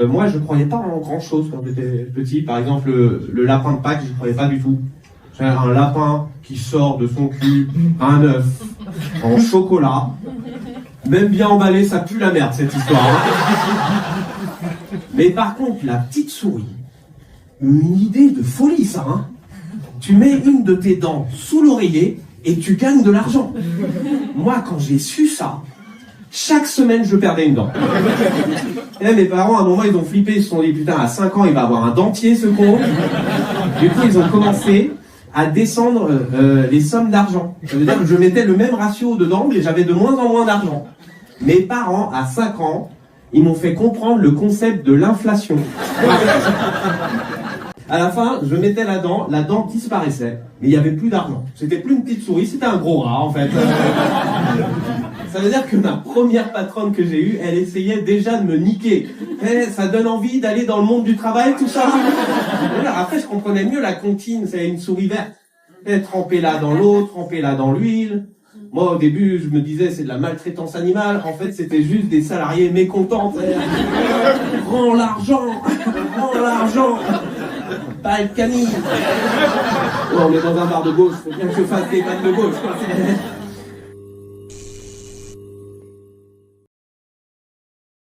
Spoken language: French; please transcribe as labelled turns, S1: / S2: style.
S1: Moi, je croyais pas en grand-chose quand j'étais petit. Par exemple, le lapin de Pâques, je croyais pas du tout. C'est un lapin qui sort de son cul un œuf en chocolat. Même bien emballé, ça pue la merde, cette histoire. Hein. Mais par contre, la petite souris, une idée de folie, ça. Hein. Tu mets une de tes dents sous l'oreiller et tu gagnes de l'argent. Moi, quand j'ai su ça, chaque semaine, je perdais une dent. Et là, mes parents, à un moment, ils ont flippé. Ils se sont dit, putain, à 5 ans, il va avoir un dentier, ce con. Du coup, ils ont commencé à descendre les sommes d'argent. Ça veut dire que je mettais le même ratio dedans, mais j'avais de moins en moins d'argent. Mes parents, à 5 ans, ils m'ont fait comprendre le concept de l'inflation. À la fin, je mettais la dent disparaissait, mais il n'y avait plus d'argent. C'était plus une petite souris, c'était un gros rat, en fait. Ça veut dire que ma première patronne que j'ai eue, elle essayait déjà de me niquer. Ça donne envie d'aller dans le monde du travail, tout ça. Après, je comprenais mieux la comptine, c'est une souris verte. Tremper là dans l'eau, tremper là dans l'huile. Moi, au début, je me disais, c'est de la maltraitance animale. En fait, c'était juste des salariés mécontents. Rends l'argent, rends l'argent. Pas le Camille. Oh, on est dans un bar de gauche, faut bien que je fasse des vannes de gauche.